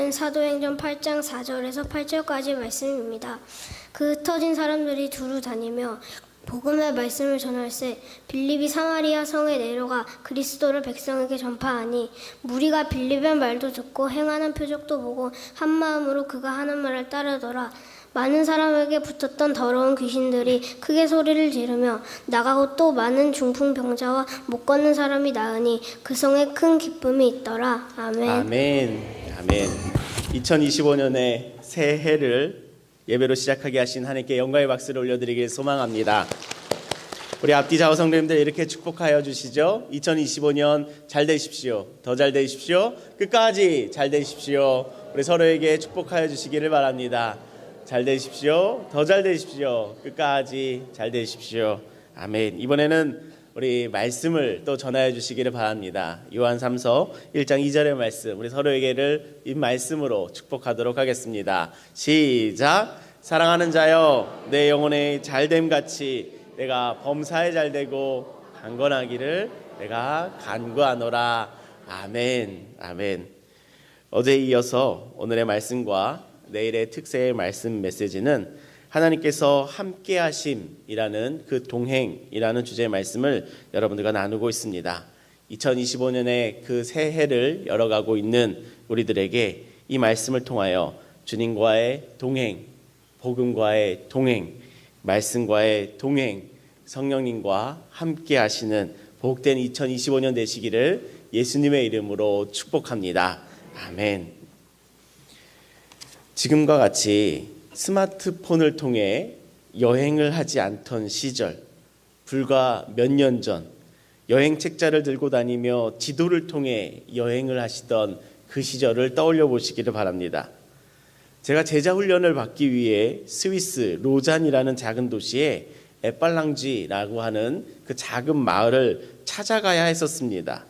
말씀은 사도행전 8장 4절에서 8절까지 말씀입니다. 그 흩어진 사람들이 두루 다니며 복음의 말씀을 전할세 빌립이 사마리아 성에 내려가 그리스도를 백성에게 전파하니 무리가 빌립의 말도 듣고 행하는 표적도 보고 한 마음으로 그가 하는 말을 따르더라. 많은 사람에게 붙었던 더러운 귀신들이 크게 소리를 지르며 나가고 또 많은 중풍병자와 못 걷는 사람이 나으니 그 성에 큰 기쁨이 있더라. 아멘. 아멘. 아멘. 2025년의 새해를 예배로 시작하게 하신 하나님께 영광의 박수를 올려드리길 소망합니다. 우리 앞뒤 좌우 성도님들 이렇게 축복하여 주시죠. 2025년 잘 되십시오. 더 잘 되십시오. 끝까지 잘 되십시오. 우리 서로에게 축복하여 주시기를 바랍니다. 잘 되십시오. 더 잘 되십시오. 끝까지 잘 되십시오. 아멘. 이번에는 우리 말씀을 또 전하여 주시기를 바랍니다. 요한 3서 1장 2절의 말씀, 우리 서로에게를 이 말씀으로 축복하도록 하겠습니다. 시작. 사랑하는 자여, 내 영혼의 잘됨 같이 내가 범사에 잘되고 강건하기를 내가 간구하노라. 아멘. 아멘. 어제에 이어서 오늘의 말씀과 내일의 특세의 말씀 메시지는 하나님께서 함께 하심이라는 그 동행이라는 주제의 말씀을 여러분들과 나누고 있습니다. 2025년의 그 새해를 열어가고 있는 우리들에게 이 말씀을 통하여 주님과의 동행, 복음과의 동행, 말씀과의 동행, 성령님과 함께 하시는 복된 2025년 되시기를 예수님의 이름으로 축복합니다. 아멘. 지금과 같이 스마트폰을 통해 여행을 하지 않던 시절, 불과 몇 년 전 여행 책자를 들고 다니며 지도를 통해 여행을 하시던 그 시절을 떠올려 보시기를 바랍니다. 제가 제자 훈련을 받기 위해 스위스 로잔이라는 작은 도시에 에빨랑쥐라고 하는 그 작은 마을을 찾아가야 했었습니다.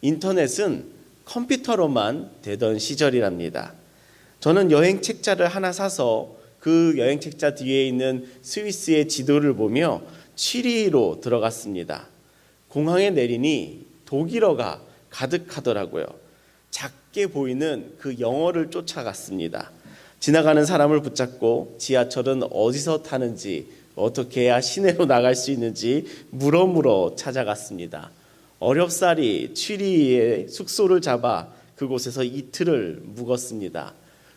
인터넷은 컴퓨터로만 되던 시절이랍니다. 저는 여행 책자를 하나 사서 그 여행 책자 뒤에 있는 스위스의 지도를 보며 취리로 들어갔습니다. 공항에 내리니 독일어가 가득하더라고요. 작게 보이는 그 영어를 쫓아갔습니다. 지나가는 사람을 붙잡고 지하철은 어디서 타는지, 어떻게 해야 시내로 나갈 수 있는지 물어 찾아갔습니다. 어렵사리 취리의 숙소를 잡아 그곳에서 이틀을 묵었습니다.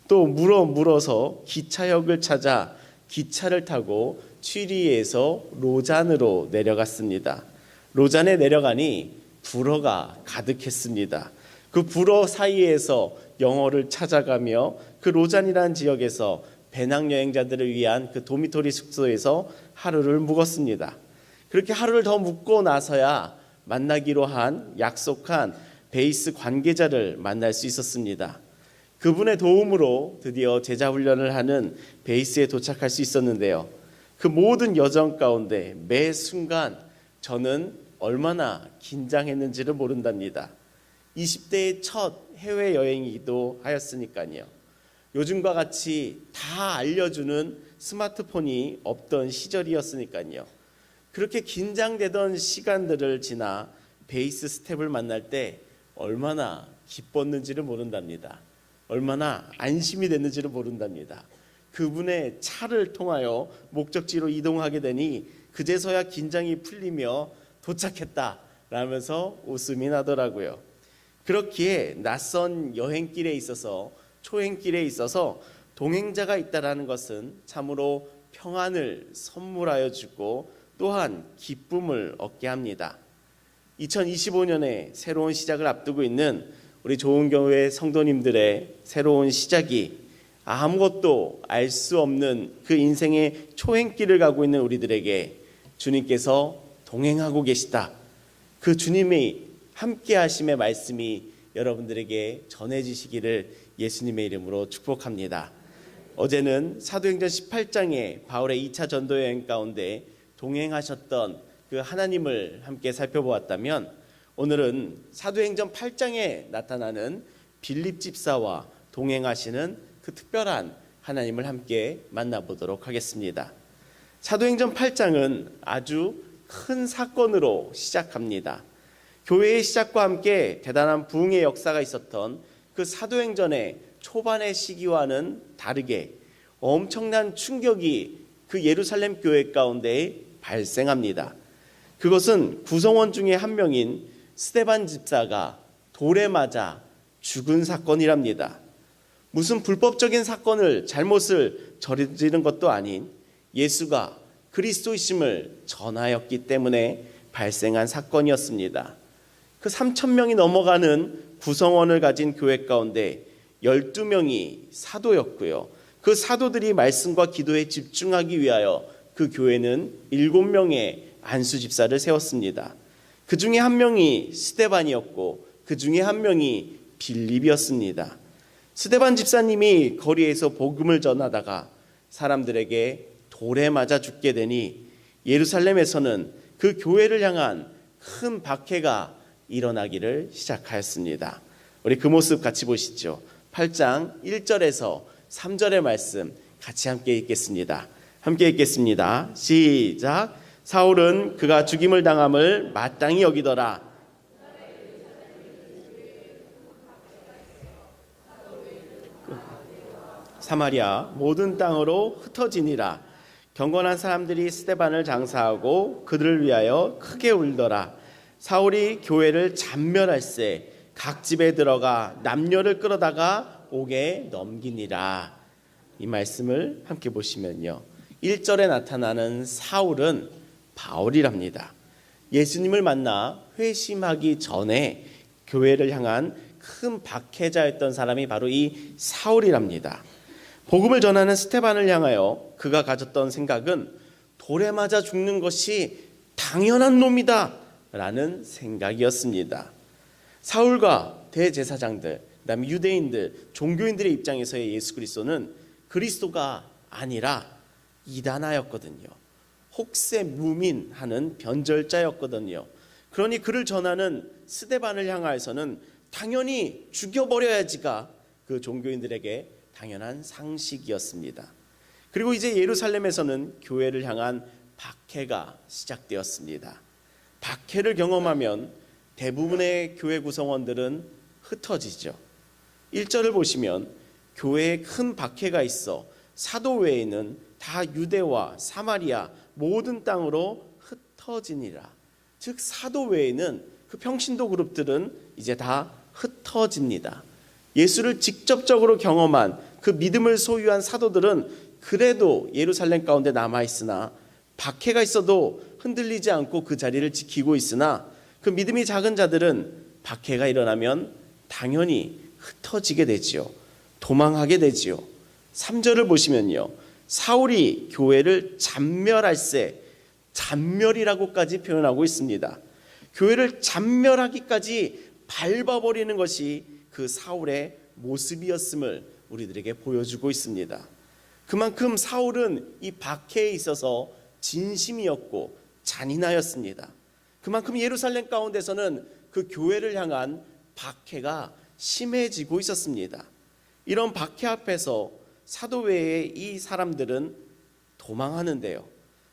또 물어서 기차역을 찾아 기차를 타고 취리에서 로잔으로 내려갔습니다. 로잔에 내려가니 불어가 가득했습니다. 그 불어 사이에서 영어를 찾아가며 그 로잔이라는 지역에서 배낭여행자들을 위한 그 도미토리 숙소에서 하루를 묵었습니다. 그렇게 하루를 더 묵고 나서야 만나기로 한 약속한 베이스 관계자를 만날 수 있었습니다. 그분의 도움으로 드디어 제자 훈련을 하는 베이스에 도착할 수 있었는데요. 그 모든 여정 가운데 매 순간 저는 얼마나 긴장했는지를 모른답니다. 20대의 첫 해외여행이기도 하였으니까요. 요즘과 같이 다 알려주는 스마트폰이 없던 시절이었으니까요. 그렇게 긴장되던 시간들을 지나 베이스 스텝을 만날 때 얼마나 기뻤는지를 모른답니다. 얼마나 안심이 됐는지를 모른답니다. 그분의 차를 통하여 목적지로 이동하게 되니 그제서야 긴장이 풀리며 도착했다 라면서 웃음이 나더라고요. 그렇기에 낯선 여행길에 있어서, 초행길에 있어서 동행자가 있다라는 것은 참으로 평안을 선물하여 주고 또한 기쁨을 얻게 합니다. 2025년에 새로운 시작을 앞두고 있는 우리 좋은 교회 성도님들의 새로운 시작이 아무것도 알 수 없는 그 인생의 초행길을 가고 있는 우리들에게 주님께서 동행하고 계시다. 그 주님이 함께 하심의 말씀이 여러분들에게 전해지시기를 예수님의 이름으로 축복합니다. 어제는 사도행전 18장에 바울의 2차 전도 여행 가운데 동행하셨던 그 하나님을 함께 살펴보았다면, 오늘은 사도행전 8장에 나타나는 빌립 집사와 동행하시는 그 특별한 하나님을 함께 만나보도록 하겠습니다. 사도행전 8장은 아주 큰 사건으로 시작합니다. 교회의 시작과 함께 대단한 부흥의 역사가 있었던 그 사도행전의 초반의 시기와는 다르게 엄청난 충격이 그 예루살렘 교회 가운데 발생합니다. 그것은 구성원 중에 한 명인 스데반 집사가 돌에 맞아 죽은 사건이랍니다. 무슨 불법적인 사건을 잘못을 저지른 것도 아닌 예수가 그리스도이심을 전하였기 때문에 발생한 사건이었습니다. 그 3,000명이 넘어가는 구성원을 가진 교회 가운데 12명이 사도였고요. 그 사도들이 말씀과 기도에 집중하기 위하여 그 교회는 7명의 안수 집사를 세웠습니다. 그 중에 한 명이 스데반이었고 그 중에 한 명이 빌립이었습니다. 스데반 집사님이 거리에서 복음을 전하다가 사람들에게 돌에 맞아 죽게 되니 예루살렘에서는 그 교회를 향한 큰 박해가 일어나기를 시작하였습니다. 우리 그 모습 같이 보시죠. 8장 1절에서 3절의 말씀 같이 함께 읽겠습니다. 함께 읽겠습니다. 시작. 사울은 그가 죽임을 당함을 마땅히 여기더라. 사마리아 모든 땅으로 흩어지니라. 경건한 사람들이 스데반을 장사하고 그들을 위하여 크게 울더라. 사울이 교회를 잔멸할세 각 집에 들어가 남녀를 끌어다가 옥에 넘기니라. 이 말씀을 함께 보시면요, 1절에 나타나는 사울은 바울이랍니다. 예수님을 만나 회심하기 전에 교회를 향한 큰 박해자였던 사람이 바로 이 사울이랍니다. 복음을 전하는 스데반을 향하여 그가 가졌던 생각은 돌에 맞아 죽는 것이 당연한 놈이다 라는 생각이었습니다. 사울과 대제사장들, 그다음에 유대인들, 종교인들의 입장에서의 예수 그리스도는 그리스도가 아니라 이단하였거든요. 혹세무민하는 변절자였거든요. 그러니 그를 전하는 스데반을 향하여서는 당연히 죽여버려야지가 그 종교인들에게 당연한 상식이었습니다. 그리고 이제 예루살렘에서는 교회를 향한 박해가 시작되었습니다. 박해를 경험하면 대부분의 교회 구성원들은 흩어지죠. 1절을 보시면 교회에 큰 박해가 있어 사도 외에는 다 유대와 사마리아 모든 땅으로 흩어지니라. 즉 사도 외에는 그 평신도 그룹들은 이제 다 흩어집니다. 예수를 직접적으로 경험한 그 믿음을 소유한 사도들은 그래도 예루살렘 가운데 남아있으나 박해가 있어도 흔들리지 않고 그 자리를 지키고 있으나 그 믿음이 작은 자들은 박해가 일어나면 당연히 흩어지게 되지요. 도망하게 되지요. 3절을 보시면요, 사울이 교회를 잔멸할세, 잔멸이라고까지 표현하고 있습니다. 교회를 잔멸하기까지 밟아버리는 것이 그 사울의 모습이었음을 우리들에게 보여주고 있습니다. 그만큼 사울은 이 박해에 있어서 진심이었고 잔인하였습니다. 그만큼 예루살렘 가운데서는 그 교회를 향한 박해가 심해지고 있었습니다. 이런 박해 앞에서 사도 외의 이 사람들은 도망하는데요,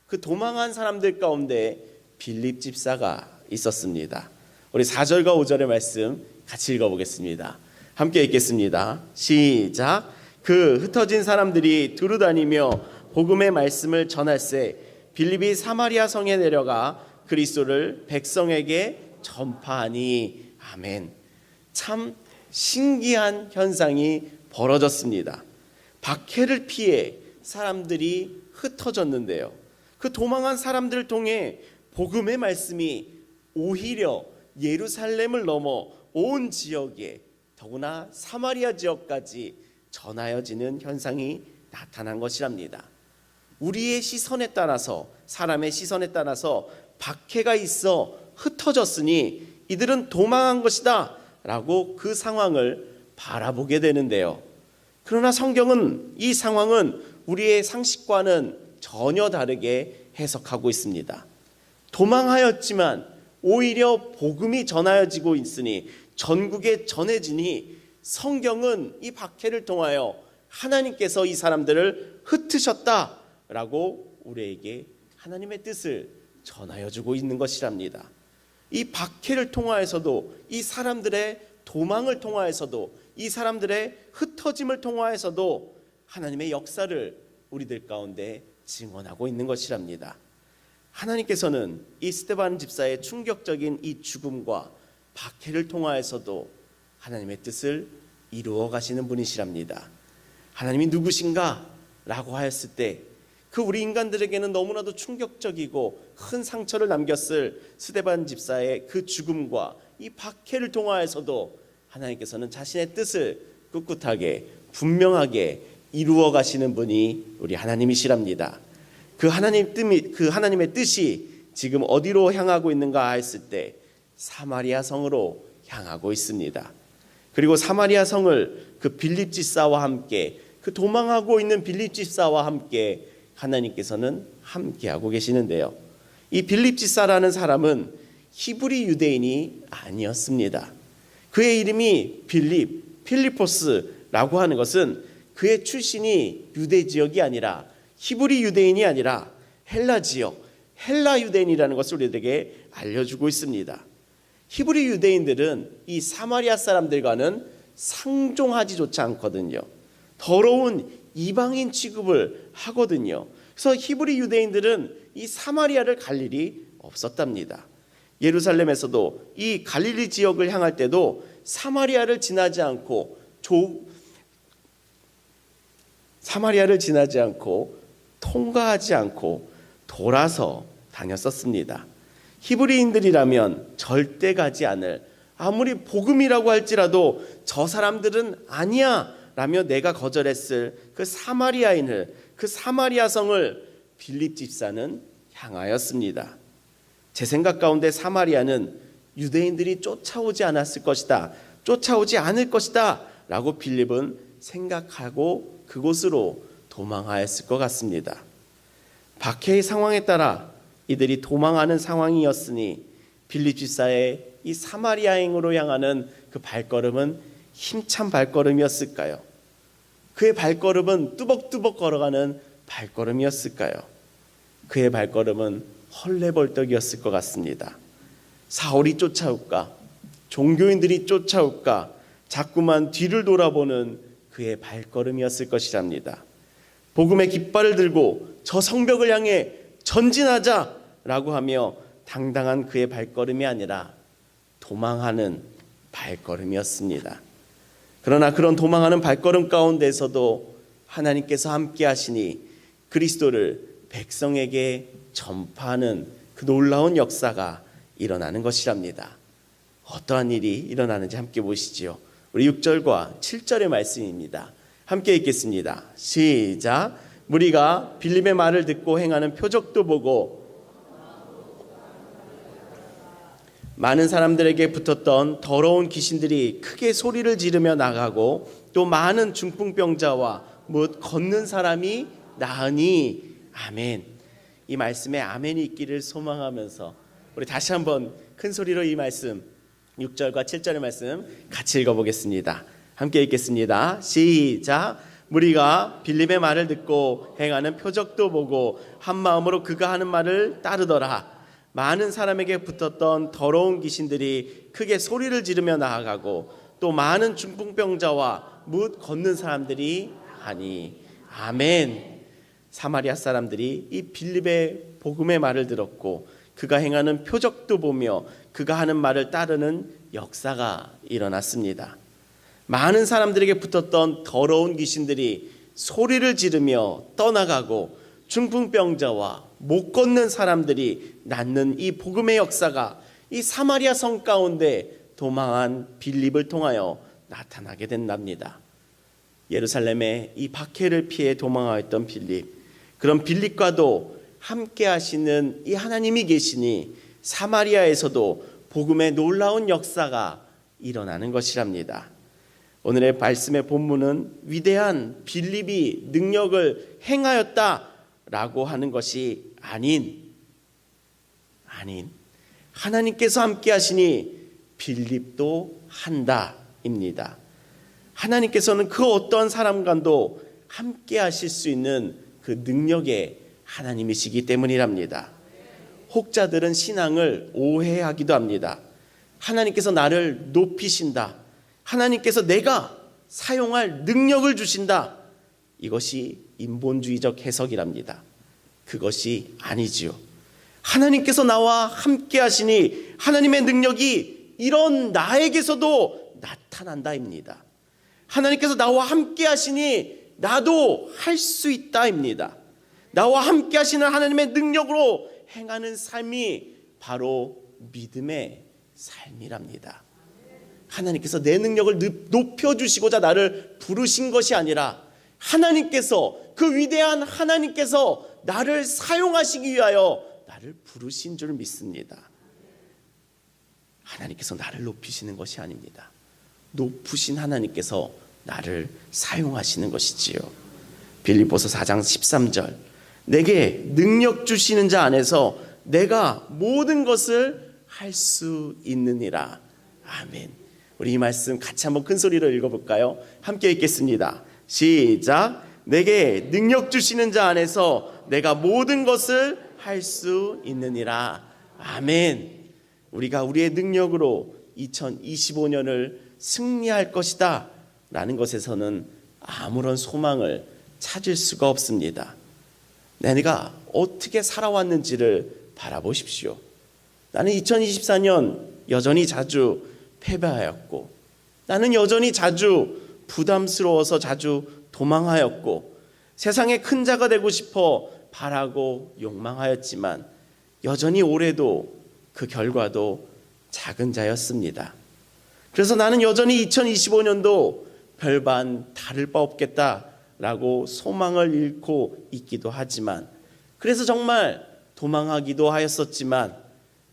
그 도망한 사람들 가운데 빌립 집사가 있었습니다. 우리 4절과 5절의 말씀 같이 읽어보겠습니다. 함께 읽겠습니다. 시작. 그 흩어진 사람들이 두루 다니며 복음의 말씀을 전할세 빌립이 사마리아 성에 내려가 그리스도를 백성에게 전파하니. 아멘. 참 신기한 현상이 벌어졌습니다. 박해를 피해 사람들이 흩어졌는데요, 그 도망한 사람들을 통해 복음의 말씀이 오히려 예루살렘을 넘어 온 지역에, 더구나 사마리아 지역까지 전하여지는 현상이 나타난 것이랍니다. 우리의 시선에 따라서, 사람의 시선에 따라서 박해가 있어 흩어졌으니 이들은 도망한 것이다 라고 그 상황을 바라보게 되는데요, 그러나 성경은 이 상황은 우리의 상식과는 전혀 다르게 해석하고 있습니다. 도망하였지만 오히려 복음이 전하여지고 있으니, 전국에 전해지니 성경은 이 박해를 통하여 하나님께서 이 사람들을 흩으셨다라고 우리에게 하나님의 뜻을 전하여주고 있는 것이랍니다. 이 박해를 통하여서도, 이 사람들의 도망을 통하여서도 이 사람들의 흩어짐을 통하여서도 하나님의 역사를 우리들 가운데 증언하고 있는 것이랍니다. 하나님께서는 이 스데반 집사의 충격적인 이 죽음과 박해를 통하여서도 하나님의 뜻을 이루어 가시는 분이시랍니다. 하나님이 누구신가? 라고 하였을 때 그 우리 인간들에게는 너무나도 충격적이고 큰 상처를 남겼을 스데반 집사의 그 죽음과 이 박해를 통하여서도 하나님께서는 자신의 뜻을 꿋꿋하게 분명하게 이루어 가시는 분이 우리 하나님이시랍니다. 그 하나님의 뜻이 지금 어디로 향하고 있는가 했을 때 사마리아 성으로 향하고 있습니다. 그리고 사마리아 성을 그 빌립 집사와 함께, 그 도망하고 있는 빌립 집사와 함께 하나님께서는 함께하고 계시는데요. 이 빌립 집사라는 사람은 히브리 유대인이 아니었습니다. 그의 이름이 필리포스라고 하는 것은 그의 출신이 유대 지역이 아니라, 히브리 유대인이 아니라 헬라 지역, 헬라 유대인이라는 것을 우리에게 알려주고 있습니다. 히브리 유대인들은 이 사마리아 사람들과는 상종하지조차 않거든요. 더러운 이방인 취급을 하거든요. 그래서 히브리 유대인들은 이 사마리아를 갈 일이 없었답니다. 예루살렘에서도 이 갈릴리 지역을 향할 때도 사마리아를 지나지 않고 통과하지 않고 돌아서 다녔었습니다. 히브리인들이라면 절대 가지 않을, 아무리 복음이라고 할지라도 저 사람들은 아니야 라며 내가 거절했을 그 사마리아인을, 그 사마리아 성을 빌립 집사는 향하였습니다. 제 생각 가운데 사마리아는 유대인들이 쫓아오지 않았을 것이다, 쫓아오지 않을 것이다 라고 빌립은 생각하고 그곳으로 도망하였을 것 같습니다. 박해의 상황에 따라 이들이 도망하는 상황이었으니 빌립 집사의 이 사마리아행으로 향하는 그 발걸음은 힘찬 발걸음이었을까요? 그의 발걸음은 뚜벅뚜벅 걸어가는 발걸음이었을까요? 그의 발걸음은 헐레벌떡이었을 것 같습니다. 사울이 쫓아올까? 종교인들이 쫓아올까? 자꾸만 뒤를 돌아보는 그의 발걸음이었을 것이랍니다. 복음의 깃발을 들고 저 성벽을 향해 전진하자라고 하며 당당한 그의 발걸음이 아니라 도망하는 발걸음이었습니다. 그러나 그런 도망하는 발걸음 가운데서도 하나님께서 함께 하시니 그리스도를 백성에게 전파하는 그 놀라운 역사가 일어나는 것이랍니다. 어떠한 일이 일어나는지 함께 보시지요. 우리 6절과 7절의 말씀입니다. 함께 읽겠습니다. 시작. 무리가 빌립의 말을 듣고 행하는 표적도 보고 많은 사람들에게 붙었던 더러운 귀신들이 크게 소리를 지르며 나가고 또 많은 중풍병자와 못 걷는 사람이 나으니 아멘. 이 말씀에 아멘이 있기를 소망하면서 우리 다시 한번 큰 소리로 이 말씀 6절과 7절의 말씀 같이 읽어보겠습니다. 함께 읽겠습니다. 시작. 무리가 빌립의 말을 듣고 행하는 표적도 보고 한 마음으로 그가 하는 말을 따르더라. 많은 사람에게 붙었던 더러운 귀신들이 크게 소리를 지르며 나아가고 또 많은 중풍병자와 못 걷는 사람들이 하니 아멘. 사마리아 사람들이 이 빌립의 복음의 말을 들었고 그가 행하는 표적도 보며 그가 하는 말을 따르는 역사가 일어났습니다. 많은 사람들에게 붙었던 더러운 귀신들이 소리를 지르며 떠나가고 중풍병자와 못 걷는 사람들이 낫는 이 복음의 역사가 이 사마리아 성 가운데 도망한 빌립을 통하여 나타나게 된답니다. 예루살렘의 이 박해를 피해 도망하였던 빌립, 그런 빌립과도 함께 하시는 이 하나님이 계시니 사마리아에서도 복음의 놀라운 역사가 일어나는 것이랍니다. 오늘의 말씀의 본문은 위대한 빌립이 능력을 행하였다라고 하는 것이 아닌 하나님께서 함께 하시니 빌립도 한다입니다. 하나님께서는 그 어떤 사람과도 함께 하실 수 있는 그 능력의 하나님이시기 때문이랍니다. 혹자들은 신앙을 오해하기도 합니다. 하나님께서 나를 높이신다. 하나님께서 내가 사용할 능력을 주신다. 이것이 인본주의적 해석이랍니다. 그것이 아니지요. 하나님께서 나와 함께 하시니 하나님의 능력이 이런 나에게서도 나타난다입니다. 하나님께서 나와 함께 하시니 나도 할 수 있다입니다. 나와 함께 하시는 하나님의 능력으로 행하는 삶이 바로 믿음의 삶이랍니다. 하나님께서 내 능력을 높여주시고자 나를 부르신 것이 아니라 하나님께서, 그 위대한 하나님께서 나를 사용하시기 위하여 나를 부르신 줄 믿습니다. 하나님께서 나를 높이시는 것이 아닙니다. 높으신 하나님께서 나를 사용하시는 것이지요. 빌립보서 4장 13절, 내게 능력 주시는 자 안에서 내가 모든 것을 할 수 있느니라. 아멘. 우리 이 말씀 같이 한번 큰 소리로 읽어볼까요? 함께 읽겠습니다. 시작. 내게 능력 주시는 자 안에서 내가 모든 것을 할 수 있느니라. 아멘. 우리가 우리의 능력으로 2025년을 승리할 것이다 라는 것에서는 아무런 소망을 찾을 수가 없습니다. 내가 어떻게 살아왔는지를 바라보십시오. 나는 2024년 여전히 자주 패배하였고, 나는 여전히 자주 부담스러워서 자주 도망하였고, 세상의 큰 자가 되고 싶어 바라고 욕망하였지만 여전히 올해도 그 결과도 작은 자였습니다. 그래서 나는 여전히 2025년도 별반 다를 바 없겠다라고 소망을 잃고 있기도 하지만, 그래서 정말 도망하기도 하였었지만,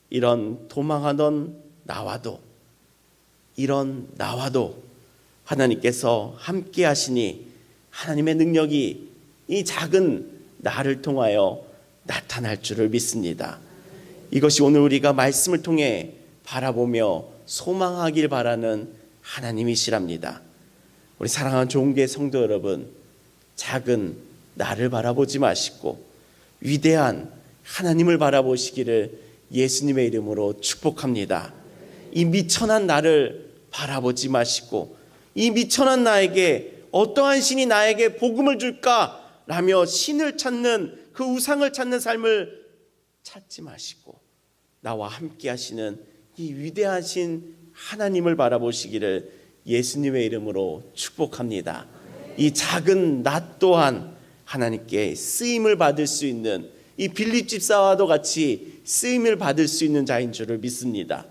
이런 도망하던 나와도 하나님께서 함께 하시니 하나님의 능력이 이 작은 나를 통하여 나타날 줄을 믿습니다. 이것이 오늘 우리가 말씀을 통해 바라보며 소망하길 바라는 하나님이시랍니다. 우리 사랑하는 좋은교회 성도 여러분, 작은 나를 바라보지 마시고 위대한 하나님을 바라보시기를 예수님의 이름으로 축복합니다. 이 미천한 나를 바라보지 마시고 이 미천한 나에게 어떠한 신이 나에게 복음을 줄까라며 신을 찾는, 그 우상을 찾는 삶을 찾지 마시고 나와 함께 하시는 이 위대하신 하나님을 바라보시기를 예수님의 이름으로 축복합니다. 이 작은 나 또한 하나님께 쓰임을 받을 수 있는, 이 빌립 집사와도 같이 쓰임을 받을 수 있는 자인 줄을 믿습니다.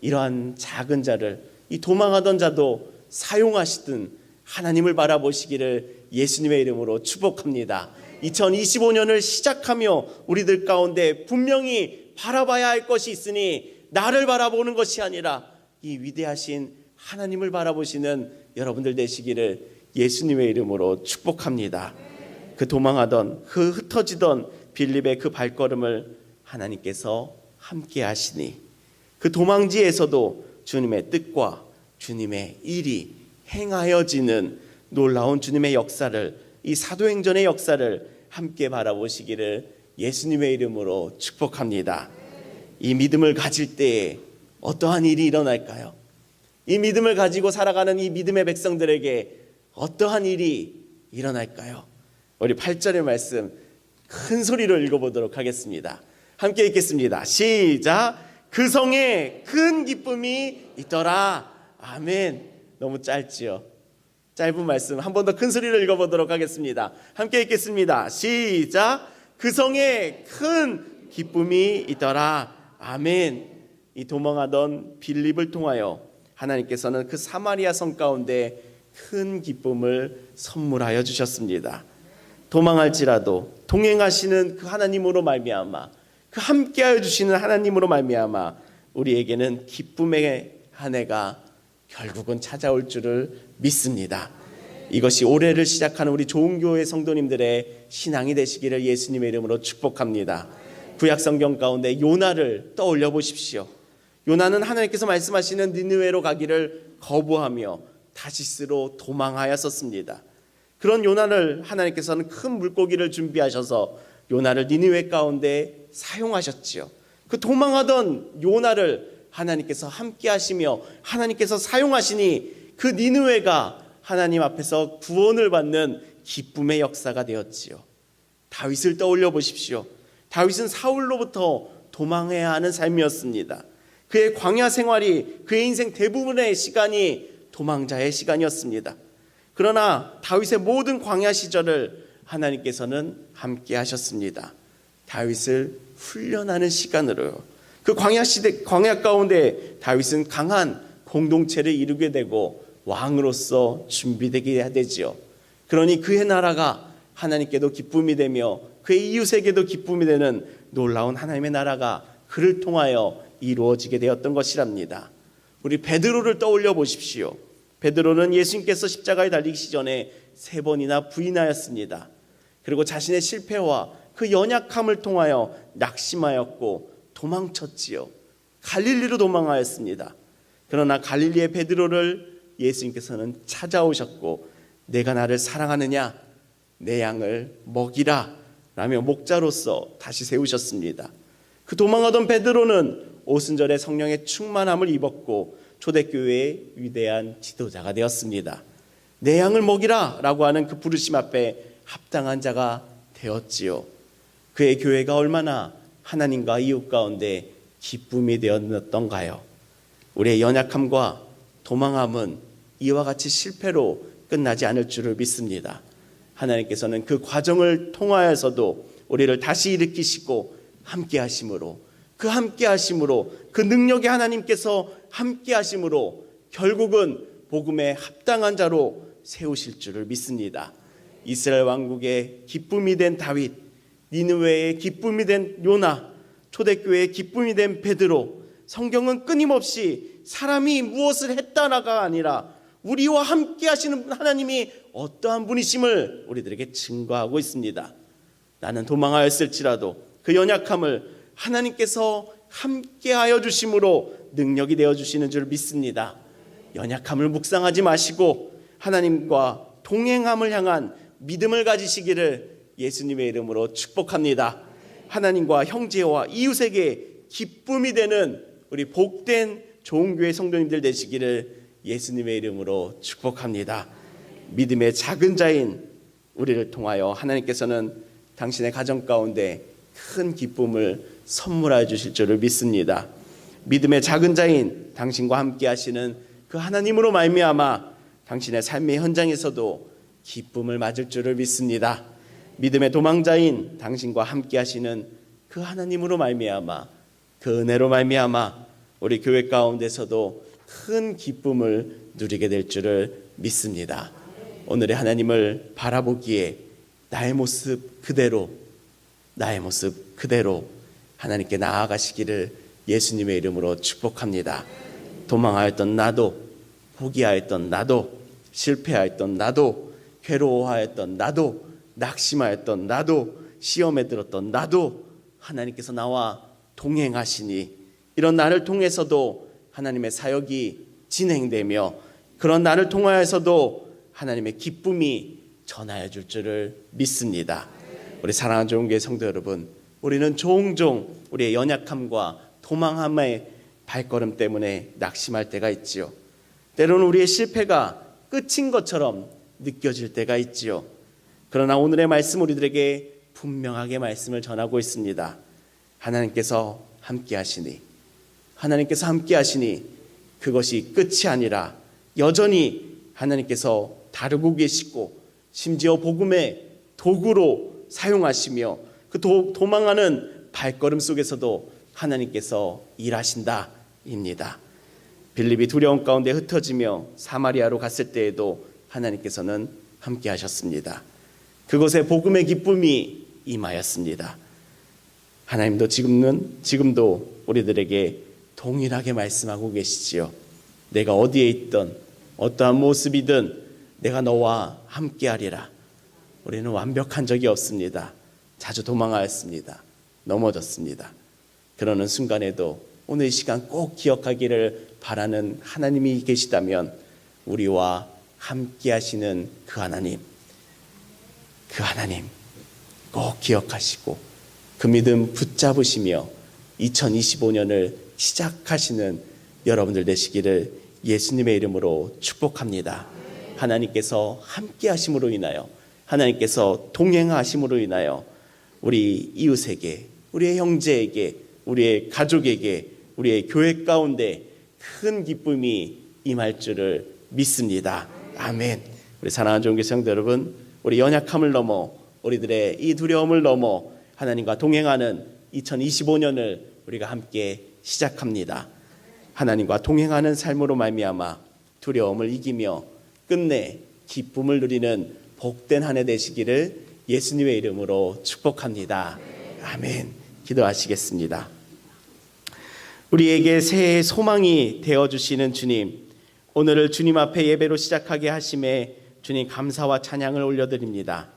이러한 작은 자를, 이 도망하던 자도 사용하시든 하나님을 바라보시기를 예수님의 이름으로 축복합니다. 2025년을 시작하며 우리들 가운데 분명히 바라봐야 할 것이 있으니 나를 바라보는 것이 아니라 이 위대하신 하나님을 바라보시는 여러분들 되시기를 예수님의 이름으로 축복합니다. 그 도망하던, 그 흩어지던 빌립의 그 발걸음을 하나님께서 함께 하시니 그 도망지에서도 주님의 뜻과 주님의 일이 행하여지는 놀라운 주님의 역사를, 이 사도행전의 역사를 함께 바라보시기를 예수님의 이름으로 축복합니다. 이 믿음을 가질 때에 어떠한 일이 일어날까요? 이 믿음을 가지고 살아가는 이 믿음의 백성들에게 어떠한 일이 일어날까요? 우리 8절의 말씀 큰 소리로 읽어보도록 하겠습니다. 함께 읽겠습니다. 시작. 그 성에 큰 기쁨이 있더라. 아멘. 너무 짧지요? 짧은 말씀 한 번 더 큰 소리로 읽어보도록 하겠습니다. 함께 읽겠습니다. 시작. 그 성에 큰 기쁨이 있더라. 아멘. 이 도망하던 빌립을 통하여 하나님께서는 그 사마리아 성 가운데 큰 기쁨을 선물하여 주셨습니다. 도망할지라도 동행하시는 그 하나님으로 말미암아, 그 함께하여 주시는 하나님으로 말미암아 우리에게는 기쁨의 한 해가 결국은 찾아올 줄을 믿습니다. 이것이 올해를 시작하는 우리 좋은 교회 성도님들의 신앙이 되시기를 예수님의 이름으로 축복합니다. 구약 성경 가운데 요나를 떠올려 보십시오. 요나는 하나님께서 말씀하시는 니느웨로 가기를 거부하며 다시스로 도망하였었습니다. 그런 요나를 하나님께서는 큰 물고기를 준비하셔서 요나를 니느웨 가운데 사용하셨지요. 그 도망하던 요나를 하나님께서 함께 하시며 하나님께서 사용하시니 그 니느웨가 하나님 앞에서 구원을 받는 기쁨의 역사가 되었지요. 다윗을 떠올려 보십시오. 다윗은 사울로부터 도망해야 하는 삶이었습니다. 그의 광야 생활이 그의 인생 대부분의 시간이 도망자의 시간이었습니다. 그러나 다윗의 모든 광야 시절을 하나님께서는 함께 하셨습니다. 다윗을 훈련하는 시간으로요. 그 광야 가운데 다윗은 강한 공동체를 이루게 되고 왕으로서 준비되게 되지요. 그러니 그의 나라가 하나님께도 기쁨이 되며 그의 이웃에게도 기쁨이 되는 놀라운 하나님의 나라가 그를 통하여 이루어지게 되었던 것이랍니다. 우리 베드로를 떠올려 보십시오. 베드로는 예수님께서 십자가에 달리기 전에 3번이나 부인하였습니다. 그리고 자신의 실패와 그 연약함을 통하여 낙심하였고 도망쳤지요. 갈릴리로 도망하였습니다. 그러나 갈릴리의 베드로를 예수님께서는 찾아오셨고 내가 나를 사랑하느냐? 내 양을 먹이라 라며 목자로서 다시 세우셨습니다. 그 도망하던 베드로는 오순절에 성령의 충만함을 입었고 초대교회의 위대한 지도자가 되었습니다. 내 양을 먹이라 라고 하는 그 부르심 앞에 합당한 자가 되었지요. 그의 교회가 얼마나 하나님과 이웃 가운데 기쁨이 되었던가요? 우리의 연약함과 도망함은 이와 같이 실패로 끝나지 않을 줄을 믿습니다. 하나님께서는 그 과정을 통하여서도 우리를 다시 일으키시고 함께 하심으로 그 능력의 하나님께서 함께 하심으로 결국은 복음에 합당한 자로 세우실 줄을 믿습니다. 이스라엘 왕국의 기쁨이 된 다윗, 니느웨의 기쁨이 된 요나, 초대교회의 기쁨이 된 베드로, 성경은 끊임없이 사람이 무엇을 했다나가 아니라 우리와 함께 하시는 하나님이 어떠한 분이심을 우리들에게 증거하고 있습니다. 나는 도망하였을지라도 그 연약함을 하나님께서 함께하여 주심으로 능력이 되어 주시는 줄 믿습니다. 연약함을 묵상하지 마시고 하나님과 동행함을 향한 믿음을 가지시기를 예수님의 이름으로 축복합니다. 하나님과 형제와 이웃에게 기쁨이 되는 우리 복된 좋은 교회 성도님들 되시기를 예수님의 이름으로 축복합니다. 믿음의 작은 자인 우리를 통하여 하나님께서는 당신의 가정 가운데 큰 기쁨을 선물해 주실 줄을 믿습니다. 믿음의 작은 자인 당신과 함께 하시는 그 하나님으로 말미암아 당신의 삶의 현장에서도 기쁨을 맞을 줄을 믿습니다. 믿음의 도망자인 당신과 함께 하시는 그 하나님으로 말미암아 그 은혜로 말미암아 우리 교회 가운데서도 큰 기쁨을 누리게 될 줄을 믿습니다. 오늘의 하나님을 바라보기에 나의 모습 그대로 하나님께 나아가시기를 예수님의 이름으로 축복합니다. 도망하였던 나도, 포기하였던 나도, 실패하였던 나도, 괴로워하였던 나도, 낙심하였던 나도, 시험에 들었던 나도 하나님께서 나와 동행하시니 이런 나를 통해서도 하나님의 사역이 진행되며 그런 나를 통하여서도 하나님의 기쁨이 전하여 줄 줄을 믿습니다. 우리 사랑하는 좋은교회 성도 여러분, 우리는 종종 우리의 연약함과 도망함의 발걸음 때문에 낙심할 때가 있지요. 때로는 우리의 실패가 끝인 것처럼 느껴질 때가 있지요. 그러나 오늘의 말씀 우리들에게 분명하게 말씀을 전하고 있습니다. 하나님께서 함께 하시니 그것이 끝이 아니라 여전히 하나님께서 다루고 계시고 심지어 복음의 도구로 사용하시며 그 도망하는 발걸음 속에서도 하나님께서 일하신다입니다. 빌립이 두려움 가운데 흩어지며 사마리아로 갔을 때에도 하나님께서는 함께 하셨습니다. 그곳에 복음의 기쁨이 임하였습니다. 하나님도 지금도 우리들에게 동일하게 말씀하고 계시지요. 내가 어디에 있든 어떠한 모습이든 내가 너와 함께하리라. 우리는 완벽한 적이 없습니다. 자주 도망하였습니다. 넘어졌습니다. 그러는 순간에도 오늘 이 시간 꼭 기억하기를 바라는 하나님이 계시다면 우리와 함께하시는 그 하나님 꼭 기억하시고 그 믿음 붙잡으시며 2025년을 시작하시는 여러분들 되시기를 예수님의 이름으로 축복합니다. 하나님께서 함께 하심으로 인하여, 하나님께서 동행하심으로 인하여 우리 이웃에게, 우리의 형제에게, 우리의 가족에게, 우리의 교회 가운데 큰 기쁨이 임할 줄을 믿습니다. 아멘. 우리 사랑하는 종교 성도 여러분, 우리 연약함을 넘어, 우리들의 이 두려움을 넘어 하나님과 동행하는 2025년을 우리가 함께 시작합니다. 하나님과 동행하는 삶으로 말미암아 두려움을 이기며 끝내 기쁨을 누리는 복된 한 해 되시기를 예수님의 이름으로 축복합니다. 아멘. 기도하시겠습니다. 우리에게 새해의 소망이 되어주시는 주님, 오늘을 주님 앞에 예배로 시작하게 하심에 주님 감사와 찬양을 올려드립니다.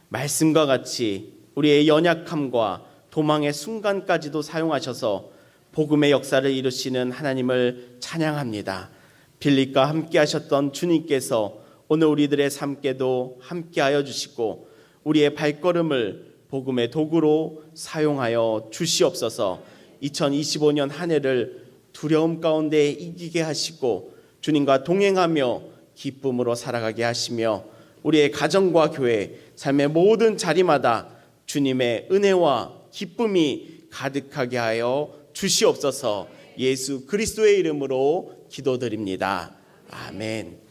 말씀과 같이 우리의 연약함과 도망의 순간까지도 사용하셔서 복음의 역사를 이루시는 하나님을 찬양합니다. 빌립과 함께 하셨던 주님께서 오늘 우리들의 삶께도 함께하여 주시고 우리의 발걸음을 복음의 도구로 사용하여 주시옵소서. 2025년 한 해를 두려움 가운데 이기게 하시고 주님과 동행하며 기쁨으로 살아가게 하시며 우리의 가정과 교회, 삶의 모든 자리마다 주님의 은혜와 기쁨이 가득하게 하여 주시옵소서. 예수 그리스도의 이름으로 기도드립니다. 아멘.